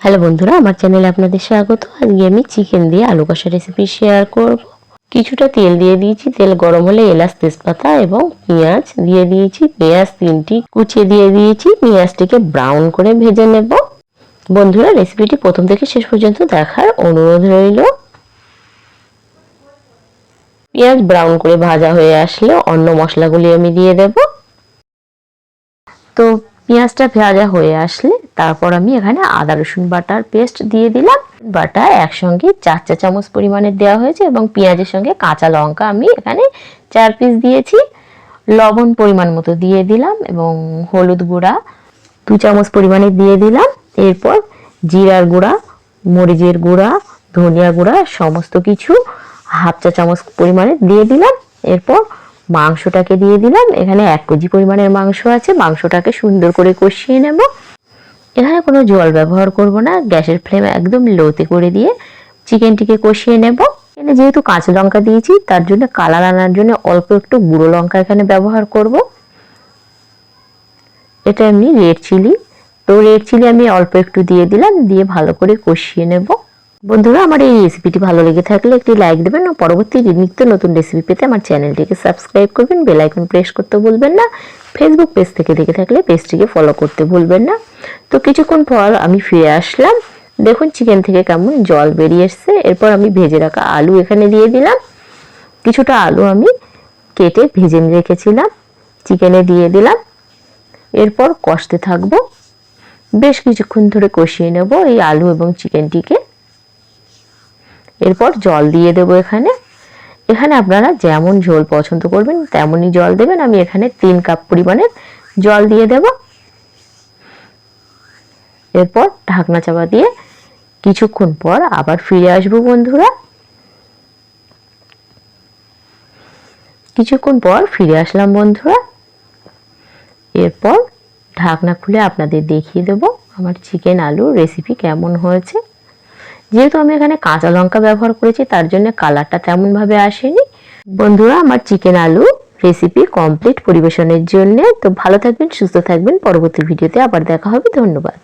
Hello বন্ধুরা, আমার চ্যানেলে আপনাদের স্বাগত। আজকে আমি চিকেন দিয়ে আলু কষা রেসিপি শেয়ার করব। কিছুটা তেল দিয়ে দিয়েছি, তেল গরম হলে এলাচ, তেজপাতা এবং পেঁয়াজ দিয়ে দিয়েছি। পেঁয়াজ 3টি কুচিয়ে দিয়ে দিয়েছি। পেঁয়াজটিকে ব্রাউন করে ভেজে নেব। বন্ধুরা, রেসিপিটি প্রথম থেকে শেষ পর্যন্ত দেখার অনুরোধ রইল। পেঁয়াজ ব্রাউন করে ভাজা হয়ে আসলে অন্য মশলাগুলি আমি দিয়ে দেব। তো পেঁয়াজটা ভাজা হয়ে আসলে তারপর আমি এখানে আদা রসুন বাটার পেস্ট দিয়ে দিলাম। বাটা একসঙ্গে 4 চা চামচ পরিমাণে দেওয়া হয়েছে এবং পেঁয়াজের সঙ্গে কাঁচা লঙ্কা আমি এখানে 4 পিস দিয়েছি। লবণ পরিমাণ মতো দিয়ে দিলাম এবং হলুদ গুঁড়া 2 চামচ পরিমাণে দিয়ে দিলাম। এরপর জিরার গুঁড়া, মরিচের গুঁড়া, ধনিয়া গুঁড়া সমস্ত কিছু হাফ চা চামচ পরিমাণে দিয়ে দিলাম। এরপর মাংসটাকে দিয়ে দিলাম। এখানে 1 কেজি পরিমাণের মাংস আছে। মাংসটাকে সুন্দর করে কষিয়ে নেব। এখানে কোনো জল ব্যবহার করব না। গ্যাসের ফ্লেম একদম লোতে করে দিয়ে চিকেনটিকে কষিয়ে নেব। এখানে যেহেতু কাঁচা লঙ্কা দিয়েছি তার জন্য কালার আনার জন্য অল্প একটু গুঁড়ো লঙ্কা এখানে ব্যবহার করব। এটা এমনি রেড চিলি, তো রেড চিলি আমি অল্প একটু দিয়ে দিলাম, দিয়ে ভালো করে কষিয়ে নেব। বন্ধুরা, আমার এই রেসিপিটি ভালো লেগে থাকলে একটি লাইক দেবেন ও পরবর্তী নিত্য নতুন রেসিপি পেতে আমার চ্যানেলটিকে সাবস্ক্রাইব করবেন। বেল আইকন প্রেস করতে ভুলবেন না। ফেসবুক পেজ থেকে দেখে থাকলে পেজটিকে ফলো করতে ভুলবেন না। তো কিছুক্ষণ পর আমি ফিরে আসলাম। দেখুন চিকেন থেকে কেমন জল বেরিয়ে এসছে। এরপর আমি ভেজে রাখা আলু এখানে দিয়ে দিলাম। কিছুটা আলু আমি কেটে ভেজে রেখেছিলাম, চিকেনে দিয়ে দিলাম। এরপর কষতে থাকবো। বেশ কিছুক্ষণ ধরে কষিয়ে নেব এই আলু এবং চিকেনটিকে। এরপর জল দিয়ে দেব। এখানে আপনারা যেমন ঝোল পছন্দ করবেন তেমনই জল দেবেন। আমি এখানে 3 কাপ পরিমাণের জল দিয়ে দেব। এরপর ঢাকনা চাপা দিয়ে কিছুক্ষণ পর আবার ফিরে আসবো বন্ধুরা। কিছুক্ষণ পর ফিরে আসলাম বন্ধুরা। এরপর ঢাকনা খুলে আপনাদের দেখিয়ে দেব আমার চিকেন আলু রেসিপি কেমন হয়েছে। যেহেতু আমি এখানে কাঁচা লঙ্কা ব্যবহার করেছি তার জন্য কালারটা তেমন ভাবে আসেনি। বন্ধুরা, আমার চিকেন আলু রেসিপি কমপ্লিট পরিবেশনের জন্য। তো ভালো থাকবেন, সুস্থ থাকবেন। পরবর্তী ভিডিওতে আবার দেখা হবে। ধন্যবাদ।